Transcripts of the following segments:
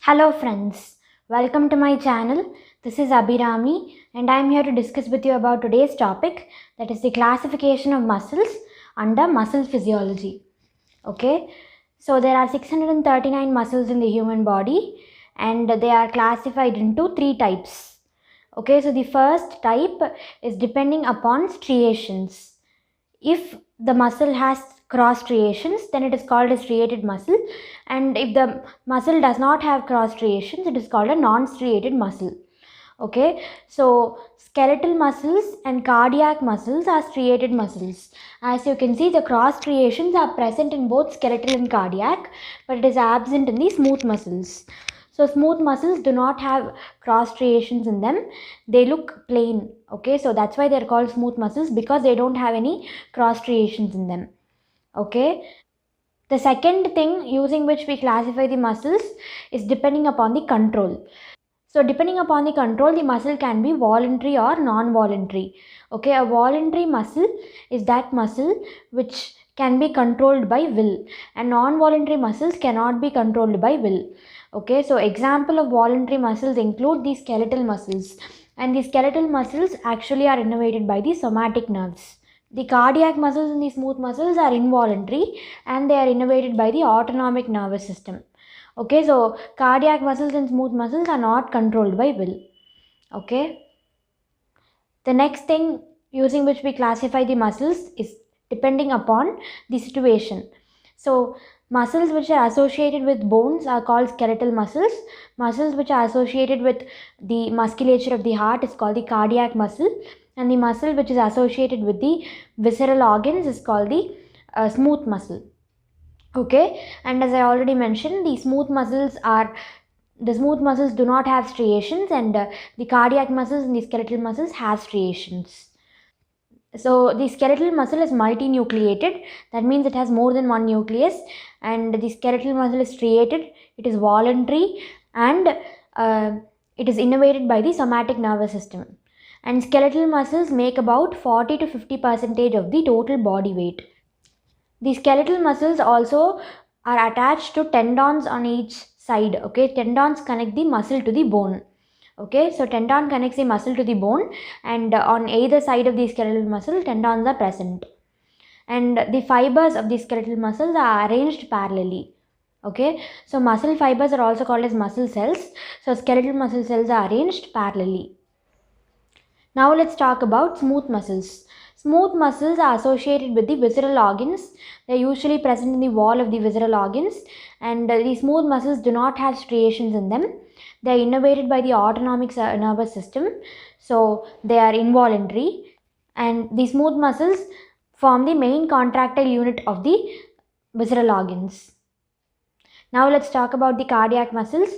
Hello friends, welcome to my channel. This is Abhirami and I am here to discuss with you about today's topic, that is the classification of muscles under muscle physiology. Okay, so there are 639 muscles in the human body and they are classified into three types. Okay, so the first type is depending upon striations. If the muscle has cross striations, then it is called a striated muscle, and if the muscle does not have cross striations, it is called a non-striated muscle. Okay, so skeletal muscles and cardiac muscles are striated muscles. As you can see, the cross striations are present in both skeletal and cardiac, but it is absent in the smooth muscles. So smooth muscles do not have cross striations in them, they look plain. Okay, so that's why they're called smooth muscles, because they don't have any cross striations in them. Okay, the second thing using which we classify the muscles is depending upon the control. So depending upon the control, the muscle can be voluntary or non-voluntary. Okay, a voluntary muscle is that muscle which can be controlled by will, and non-voluntary muscles cannot be controlled by will. Okay, so example of voluntary muscles include the skeletal muscles, and the skeletal muscles actually are innervated by the somatic nerves. The cardiac muscles and the smooth muscles are involuntary and they are innervated by the autonomic nervous system. Okay, so cardiac muscles and smooth muscles are not controlled by will. Okay, the next thing using which we classify the muscles is depending upon the situation. So muscles which are associated with bones are called skeletal muscles. Muscles which are associated with the musculature of the heart is called the cardiac muscle, and the muscle which is associated with the visceral organs is called the smooth muscle. Okay, and as I already mentioned, the smooth muscles do not have striations, and the cardiac muscles and the skeletal muscles have striations. So the skeletal muscle is multinucleated, that means it has more than one nucleus, and the skeletal muscle is striated, it is voluntary, and it is innervated by the somatic nervous system. And skeletal muscles make about 40 to 50% of the total body weight. The skeletal muscles also are attached to tendons on each side. Okay, tendons connect the muscle to the bone. Okay, so tendon connects the muscle to the bone, and on either side of the skeletal muscle, tendons are present. And the fibers of the skeletal muscles are arranged parallelly. Okay, so muscle fibers are also called as muscle cells. So skeletal muscle cells are arranged parallelly. Now let's talk about smooth muscles. Smooth muscles are associated with the visceral organs. They are usually present in the wall of the visceral organs, and the smooth muscles do not have striations in them. They are innervated by the autonomic nervous system, so they are involuntary, and the smooth muscles form the main contractile unit of the visceral organs. Now let's talk about the cardiac muscles.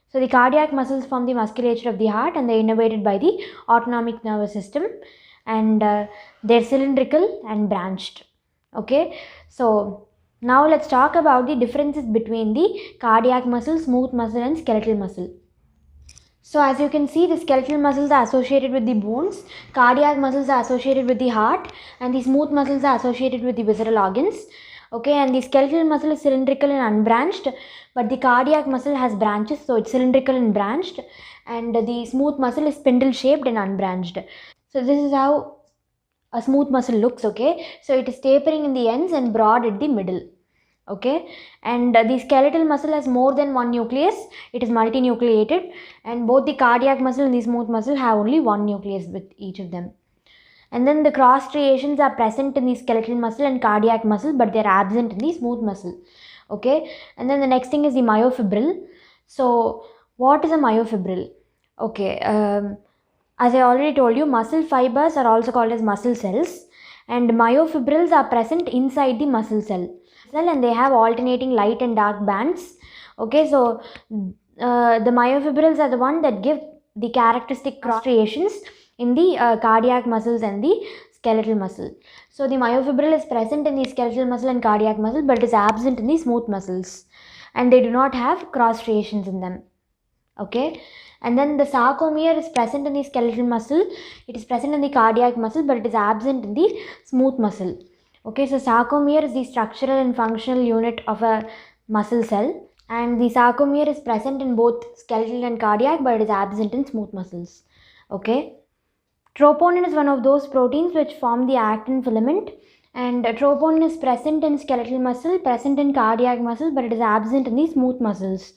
So the cardiac muscles form the musculature of the heart, and they are innervated by the autonomic nervous system, and they're cylindrical and branched. Okay, so now let's talk about the differences between the cardiac muscle, smooth muscle, and skeletal muscle. So as you can see, the skeletal muscles are associated with the bones, cardiac muscles are associated with the heart, and the smooth muscles are associated with the visceral organs. Okay, and the skeletal muscle is cylindrical and unbranched, but the cardiac muscle has branches, so it's cylindrical and branched, and the smooth muscle is spindle shaped and unbranched. So this is how a smooth muscle looks. Okay, so it is tapering in the ends and broad at the middle. Okay, and the skeletal muscle has more than one nucleus, it is multinucleated, and both the cardiac muscle and the smooth muscle have only one nucleus with each of them. And then the cross striations are present in the skeletal muscle and cardiac muscle, but they are absent in the smooth muscle. Okay, and then the next thing is the myofibril. So what is a myofibril? Okay, as I already told you, muscle fibers are also called as muscle cells, and myofibrils are present inside the muscle cell, and they have alternating light and dark bands. Okay, so the myofibrils are the one that give the characteristic cross striations in the cardiac muscles and the skeletal muscle. So the myofibril is present in the skeletal muscle and cardiac muscle, but is absent in the smooth muscles, and they do not have cross striations in them. Okay, and then the sarcomere is present in the skeletal muscle, it is present in the cardiac muscle, but it is absent in the smooth muscle. Okay, so sarcomere is the structural and functional unit of a muscle cell. and the sarcomere is present in both skeletal and cardiac, but it is absent in smooth muscles. Okay. Troponin is one of those proteins which form the actin filament, and troponin is present in skeletal muscle, present in cardiac muscle, but it is absent in the smooth muscles.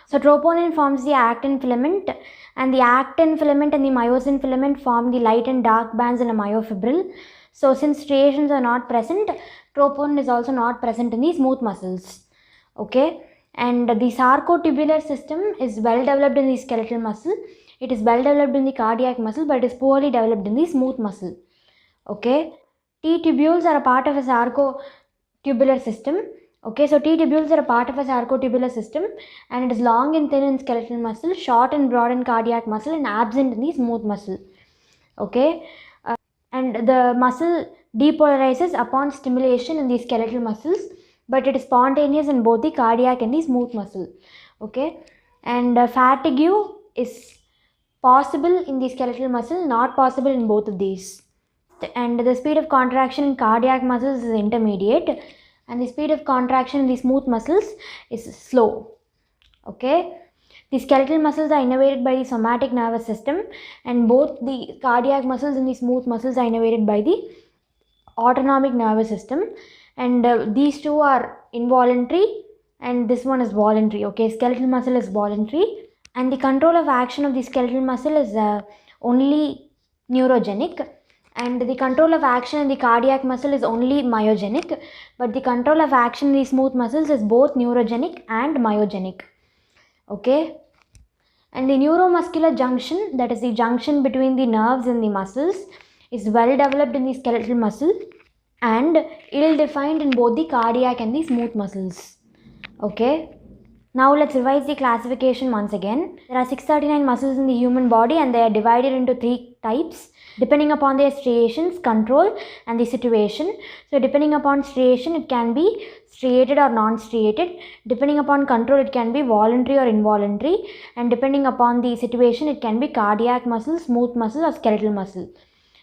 So troponin forms the actin filament, and the actin filament and the myosin filament form the light and dark bands in a myofibril. So since striations are not present, troponin is also not present in the smooth muscles. Okay, and the sarcotubular system is well developed in the skeletal muscle. It is well developed in the cardiac muscle, but it is poorly developed in the smooth muscle. Okay, T-tubules are a part of a sarcotubular system. Okay, so T-tubules are a part of a sarcotubular system, and it is long and thin in skeletal muscle, short and broad in cardiac muscle, and absent in the smooth muscle. Okay, and the muscle depolarizes upon stimulation in the skeletal muscles, but it is spontaneous in both the cardiac and the smooth muscle. Okay, and fatigue is possible in the skeletal muscle, not possible in both of these. And the speed of contraction in cardiac muscles is intermediate, and the speed of contraction in the smooth muscles is slow. Okay, the skeletal muscles are innervated by the somatic nervous system, and both the cardiac muscles and the smooth muscles are innervated by the autonomic nervous system, and these two are involuntary and this one is voluntary. Okay, skeletal muscle is voluntary, and the control of action of the skeletal muscle is only neurogenic, and the control of action in the cardiac muscle is only myogenic, but the control of action in the smooth muscles is both neurogenic and myogenic. Okay, and the neuromuscular junction, that is the junction between the nerves and the muscles, is well developed in the skeletal muscle and ill defined in both the cardiac and the smooth muscles. Okay, now let's revise the classification once again. There are 639 muscles in the human body, and they are divided into 3 types depending upon their striations, control, and the situation. So depending upon striation, it can be striated or non-striated. Depending upon control, it can be voluntary or involuntary, and depending upon the situation, it can be cardiac muscle, smooth muscle, or skeletal muscle.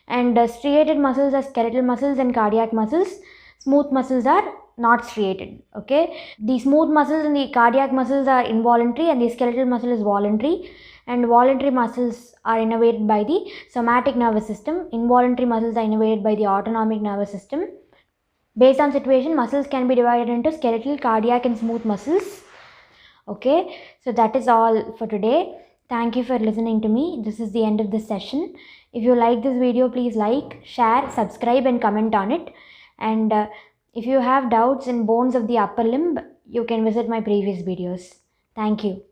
And striated muscles are skeletal muscles and cardiac muscles. Smooth muscles are not striated. Okay, the smooth muscles and the cardiac muscles are involuntary, and the skeletal muscle is voluntary, and voluntary muscles are innervated by the somatic nervous system. Involuntary muscles are innervated by the autonomic nervous system. Based on situation, muscles can be divided into skeletal, cardiac, and smooth muscles. Okay, so that is all for today. Thank you for listening to me. This is the end of this session. If you like this video, please like, share, subscribe, and comment on it. And if you have doubts in bones of the upper limb, you can visit my previous videos. Thank you.